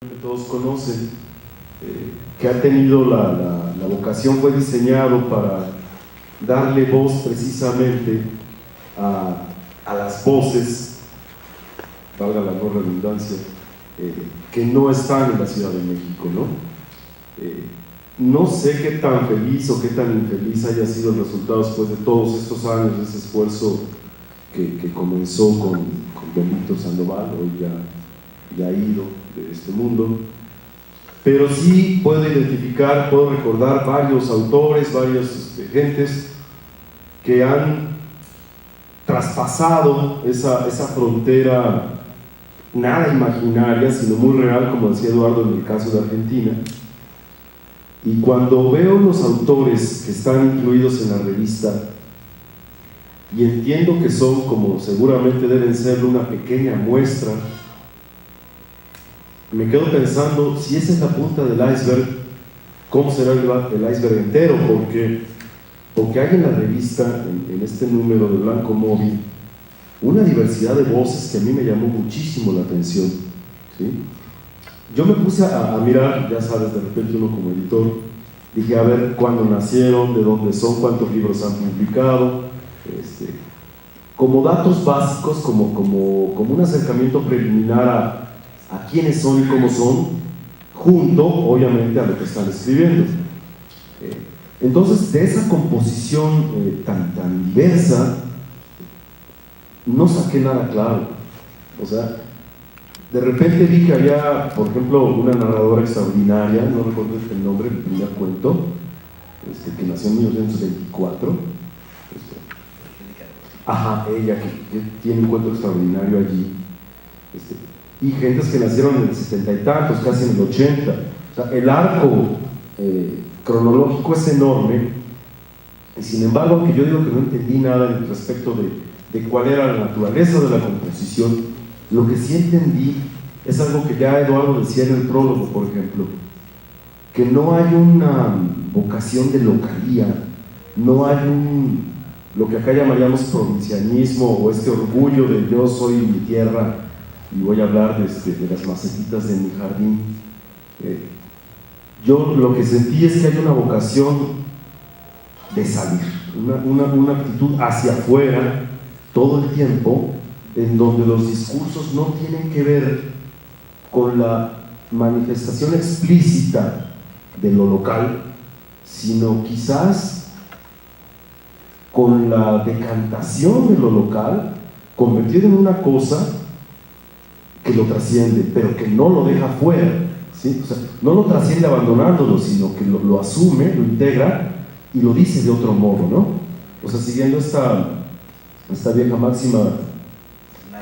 que todos conocen, que ha tenido la vocación, fue diseñado para darle voz precisamente a las voces, valga la no redundancia, que no están en la Ciudad de México, ¿no? No sé qué tan feliz o qué tan infeliz haya sido el resultado después de todos estos años de ese esfuerzo que comenzó con Benito Sandoval, hoy ya ido de este mundo, pero sí puedo identificar, puedo recordar varios autores, varias gentes que han traspasado esa frontera nada imaginaria, sino muy real, como decía Eduardo en el caso de Argentina. Y cuando veo los autores que están incluidos en la revista, y entiendo que son, como seguramente deben ser, una pequeña muestra, me quedo pensando, si esa es la punta del iceberg, ¿cómo será el iceberg entero? Porque hay en la revista, en este número de Blanco Móvil, una diversidad de voces que a mí me llamó muchísimo la atención, ¿sí? Yo me puse a mirar, ya sabes, de repente uno como editor, dije, a ver cuándo nacieron, de dónde son, cuántos libros han publicado, como datos básicos, como un acercamiento preliminar a quiénes son y cómo son, junto, obviamente, a lo que están escribiendo. Entonces, de esa composición tan diversa, no saqué nada claro. O sea, de repente vi que había, por ejemplo, una narradora extraordinaria, no recuerdo el nombre del primer cuento, que nació en 1924. Ajá, ella que tiene un cuento extraordinario allí. Y gentes que nacieron en el 70 y tantos, casi en el 80. O sea, el arco cronológico es enorme, y sin embargo, aunque yo digo que no entendí nada respecto de cuál era la naturaleza de la composición, lo que sí entendí es algo que ya Eduardo decía en el prólogo, por ejemplo, que no hay una vocación de localía, no hay lo que acá llamaríamos provincianismo o este orgullo de yo soy mi tierra y voy a hablar de las macetitas de mi jardín. Yo lo que sentí es que hay una vocación de salir, una actitud hacia afuera todo el tiempo, en donde los discursos no tienen que ver con la manifestación explícita de lo local, sino quizás con la decantación de lo local, convertido en una cosa que lo trasciende, pero que no lo deja fuera, ¿sí? O sea, no lo trasciende abandonándolo, sino que lo asume, lo integra y lo dice de otro modo, ¿no? O sea, siguiendo esta vieja máxima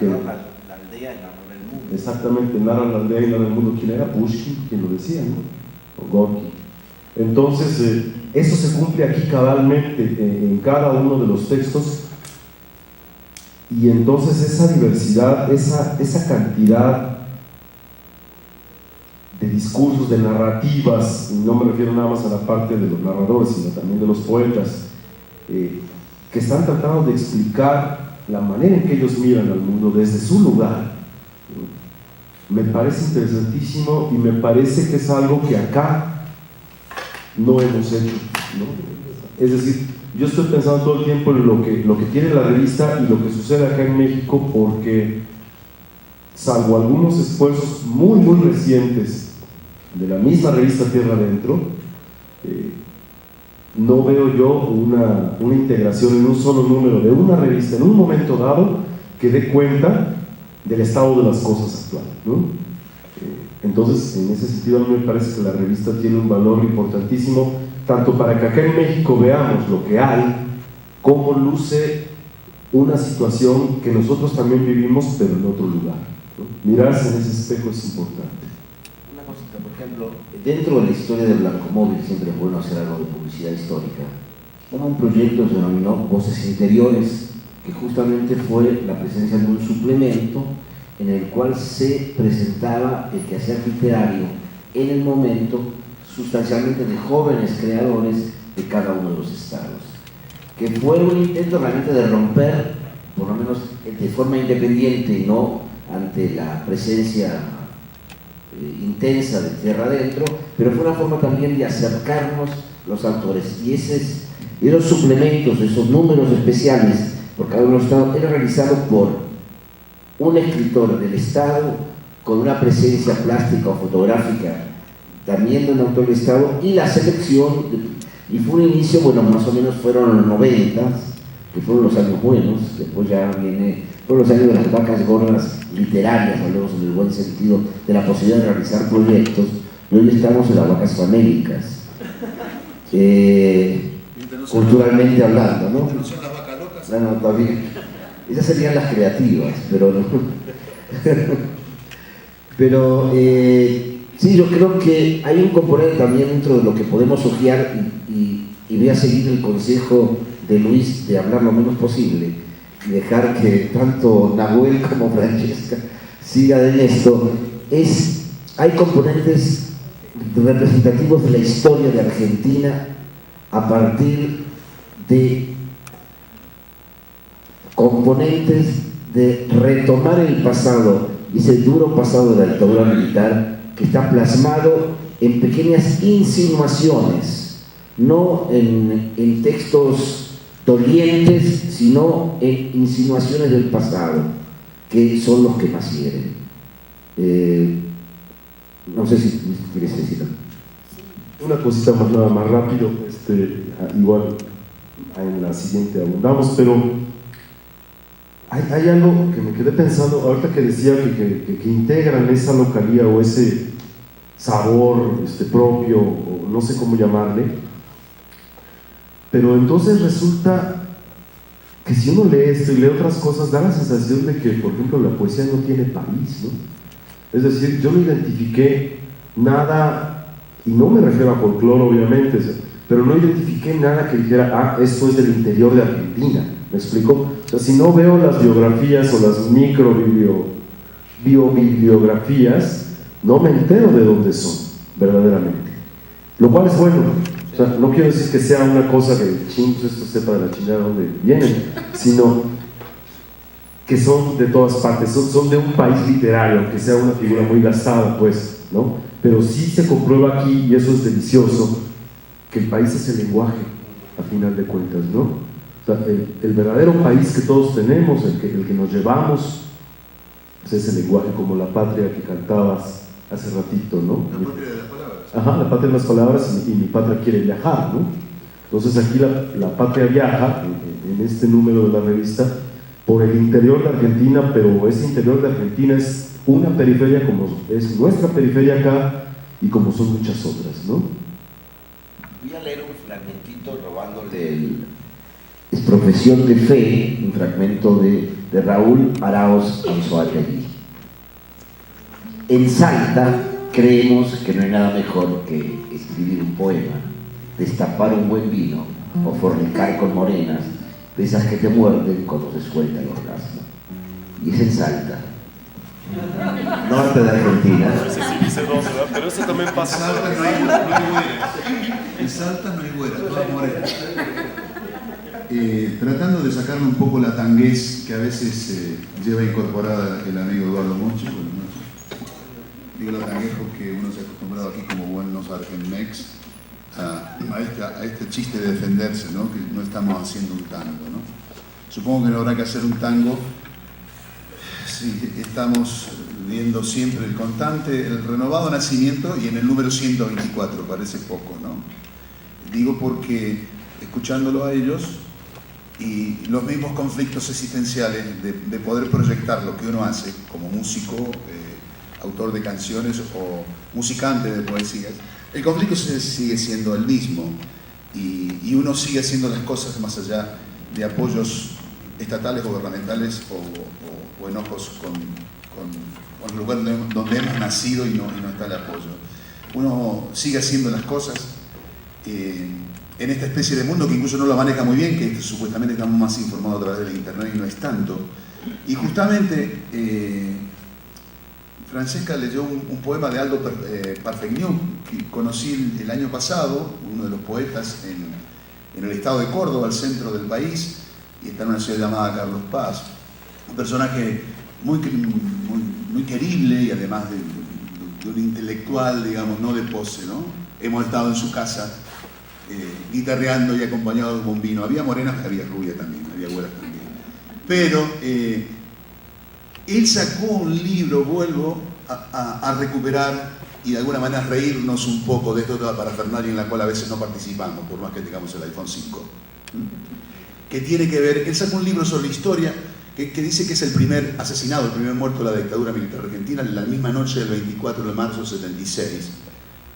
que narra la aldea y narra el mundo. Exactamente, narra la aldea y narra el mundo. ¿Quién era? Pushkin, quien lo decía, ¿no? O Gorky. Entonces, eso se cumple aquí cabalmente en cada uno de los textos, y entonces esa diversidad, esa cantidad de discursos, de narrativas, y no me refiero nada más a la parte de los narradores, sino también de los poetas, que están tratando de explicar la manera en que ellos miran al mundo desde su lugar, me parece interesantísimo, y me parece que es algo que acá no hemos hecho, ¿no? Es decir, yo estoy pensando todo el tiempo en lo que tiene la revista y lo que sucede acá en México, porque salvo algunos esfuerzos muy recientes de la misma revista Tierra Adentro, no veo yo una integración en un solo número de una revista en un momento dado que dé cuenta del estado de las cosas actuales, ¿no? Entonces, en ese sentido, a mí me parece que la revista tiene un valor importantísimo, tanto para que acá en México veamos lo que hay, cómo luce una situación que nosotros también vivimos, pero en otro lugar, ¿no? Mirarse en ese espejo es importante. Una cosita, por ejemplo, dentro de la historia de Blanco Móvil, siempre es bueno hacer algo de publicidad histórica. Hubo un proyecto que se denominó Voces Interiores, que justamente fue la presencia de un suplemento en el cual se presentaba el quehacer literario en el momento, sustancialmente de jóvenes creadores de cada uno de los estados, que fue un intento realmente de romper, por lo menos de forma independiente y no ante la presencia intensa de tierra adentro, pero fue una forma también de acercarnos los autores. Y esos suplementos, esos números especiales por cada uno de los estados, era realizado por un escritor del estado con una presencia plástica o fotográfica también de un autor del estado, y la selección, y fue un inicio, bueno, más o menos fueron los 90, que fueron los años buenos. Después ya fueron los años de las vacas gordas literarias, hablemos en el buen sentido de la posibilidad de realizar proyectos, y hoy estamos en las vacas famélicas, culturalmente hablando, ¿no? ¿No son las vacas locas? No, todavía. Esas serían las creativas, pero no. Pero sí, yo creo que hay un componente también dentro de lo que podemos ojear, y voy a seguir el consejo de Luis de hablar lo menos posible y dejar que tanto Nahuel como Francesca sigan en esto. Hay componentes representativos de la historia de Argentina a partir de componentes de retomar el pasado, y ese duro pasado de la dictadura militar, que está plasmado en pequeñas insinuaciones, no en textos dolientes, sino en insinuaciones del pasado, que son los que más hieren. No sé si quieres decir algo. Una cosita nada más rápido, igual en la siguiente abundamos, pero hay algo que me quedé pensando ahorita que decía que integran esa localía o ese sabor propio, o no sé cómo llamarle, pero entonces resulta que si uno lee esto y lee otras cosas, da la sensación de que, por ejemplo, la poesía no tiene país, ¿no? Es decir, yo no identifiqué nada, y no me refiero a folclore obviamente, pero no identifiqué nada que dijera, esto es del interior de Argentina. ¿Me explico? O sea, si no veo las biografías o las biobibliografías, no me entero de dónde son, verdaderamente. Lo cual es bueno. O sea, no quiero decir que sea una cosa que esto sepa de la chingada de dónde vienen, sino que son de todas partes, son de un país literario, aunque sea una figura muy gastada, pues, ¿no? Pero sí se comprueba aquí, y eso es delicioso, que el país es el lenguaje, a final de cuentas, ¿no? O sea, el verdadero país que todos tenemos, el que nos llevamos, pues es el lenguaje, como la patria que cantabas hace ratito, ¿no? La patria de las palabras. Ajá, la patria de las palabras, y mi patria quiere viajar, ¿no? Entonces aquí la patria viaja, en este número de la revista, por el interior de Argentina, pero ese interior de Argentina es una periferia como es nuestra periferia acá, y como son muchas otras, ¿no? Voy a leer un fragmentito robándole es Profesión de Fe, un fragmento de Raúl Araoz Anzoátegui. En Salta creemos que no hay nada mejor que escribir un poema, destapar un buen vino o fornicar con morenas, de esas que te muerden cuando se suelta el orgasmo. Y es en Salta, norte de Argentina. No sé si dice dónde, pero eso también pasa. En Salta no hay güeras. En Salta no hay güeras, todas morenas. Tratando de sacarle un poco la tanguez que a veces lleva incorporada el amigo Eduardo Monchi. Bueno, no, digo la tanguez porque uno se ha acostumbrado aquí como buenos argenmex a este chiste de defenderse, ¿no? Que no estamos haciendo un tango, ¿no? Supongo que no habrá que hacer un tango si estamos viendo siempre el constante, el renovado nacimiento, y en el número 124, parece poco, ¿no? Digo porque escuchándolo a ellos y los mismos conflictos existenciales de poder proyectar lo que uno hace como músico, autor de canciones o musicante de poesías, el conflicto sigue siendo el mismo, y uno sigue haciendo las cosas más allá de apoyos estatales, gubernamentales o enojos con el lugar donde hemos nacido y no está el apoyo. Uno sigue haciendo las cosas en esta especie de mundo que incluso no lo maneja muy bien, que supuestamente estamos más informados a través del internet y no es tanto. Y justamente Francesca leyó un poema de Aldo Parfegnú, que conocí el año pasado, uno de los poetas en el estado de Córdoba, al centro del país, y está en una ciudad llamada Carlos Paz. Un personaje muy querible, y además un intelectual, digamos, no de pose, ¿no? Hemos estado en su casa guitarreando y acompañado de un vino. Había morenas, había rubia también, había güeras también. Pero él sacó un libro, vuelvo a recuperar y de alguna manera reírnos un poco de toda parafernalia en la cual a veces no participamos, por más que tengamos el iPhone 5. Que tiene que ver, él sacó un libro sobre historia que dice que es el primer asesinado, el primer muerto de la dictadura militar argentina en la misma noche del 24 de marzo del 76.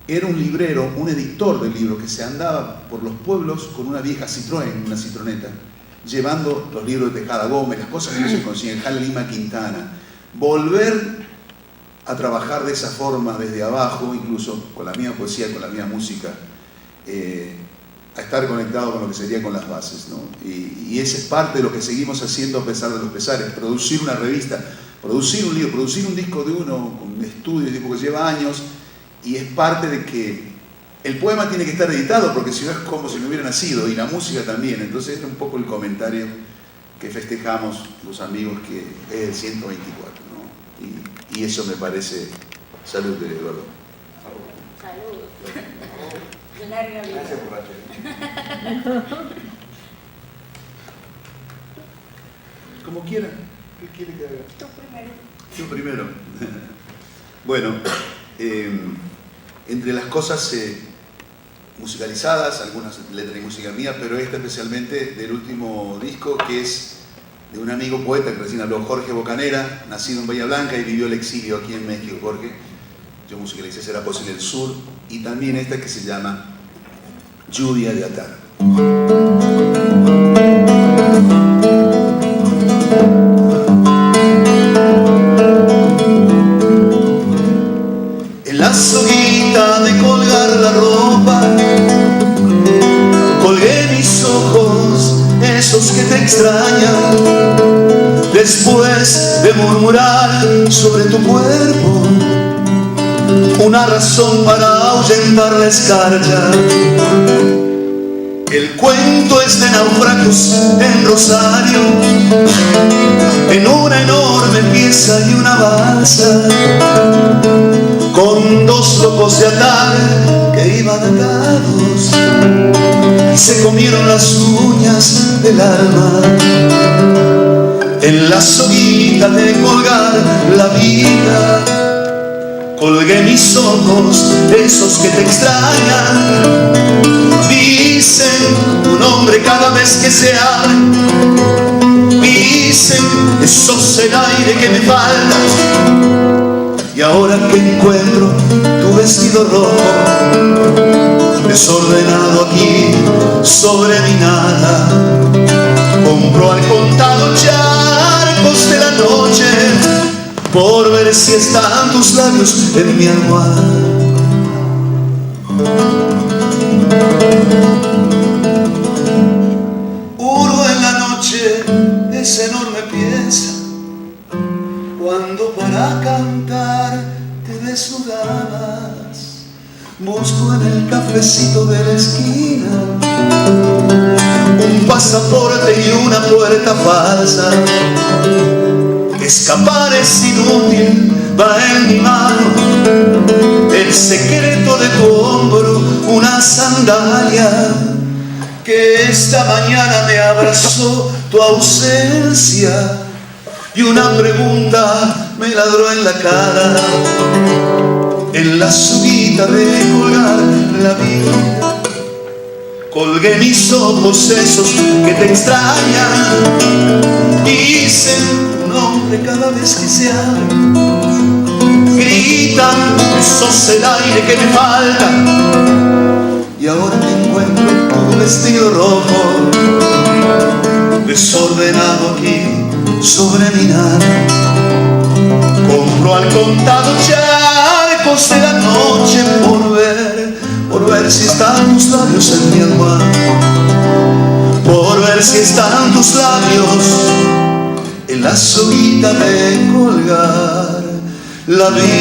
Era un librero, un editor del libro que se andaba por los pueblos con una vieja Citroën, una citroneta, llevando los libros de Tejada Gómez, las cosas que no se consiguen, Jale Lima Quintana. Volver a trabajar de esa forma desde abajo, incluso con la misma poesía, con la misma música, a estar conectado con lo que sería con las bases, ¿no? Y esa es parte de lo que seguimos haciendo a pesar de los pesares, producir una revista, producir un libro, producir un disco de uno, un estudio tipo que lleva años, y es parte de que el poema tiene que estar editado, porque si no es como si no hubiera nacido, y la música también. Entonces este es un poco el comentario que festejamos los amigos, que es el 124, ¿no? Y eso me parece... Salud, Eduardo. Salud. Larga vida. Gracias, borracho. Como quieran. ¿Qué quiere que haga? Tú primero. Yo primero. Bueno, entre las cosas musicalizadas, algunas letras y música mía, pero esta especialmente del último disco, que es de un amigo poeta que recién habló, Jorge Bocanera, nacido en Bahía Blanca y vivió el exilio aquí en México. Jorge, yo musicalicé Será Posible el Sur, y también esta que se llama Lluvia de Atar. En la soguita de colgar la ropa, colgué mis ojos, esos que te extrañan, después de murmurar sobre tu cuerpo, una razón para ahuyentar la escarcha. El cuento es de naufragios en Rosario, en una enorme pieza y una balsa, con dos locos de atar que iban atados y se comieron las uñas del alma. En la soguita de colgar la vida, colgué mis ojos, esos que te extrañan, dicen tu nombre cada vez que se abren, dicen que sos el aire que me falta. Y ahora que encuentro tu vestido rojo, desordenado aquí sobre mi nada, compro al contado charcos de la noche, por ver si están tus labios en mi almohada. Hurgo en la noche esa enorme pieza, cuando para cantar te desnudabas. Busco en el cafecito de la esquina un pasaporte y una puerta falsa. Escapar es inútil, va en mi mano el secreto de tu hombro, una sandalia que esta mañana me abrazó tu ausencia, y una pregunta me ladró en la cara. En la subida de colgar la vida, colgué mis ojos esos que te extrañan, dicen nombre cada vez que se abren, gritan que sos el aire que me falta. Y ahora te encuentro tu vestido rojo, desordenado aquí sobre mi nada. Compro al contado charcos de la noche por ver si están tus labios en mi almohada, por ver si están tus labios en la soguita de colgar la vida.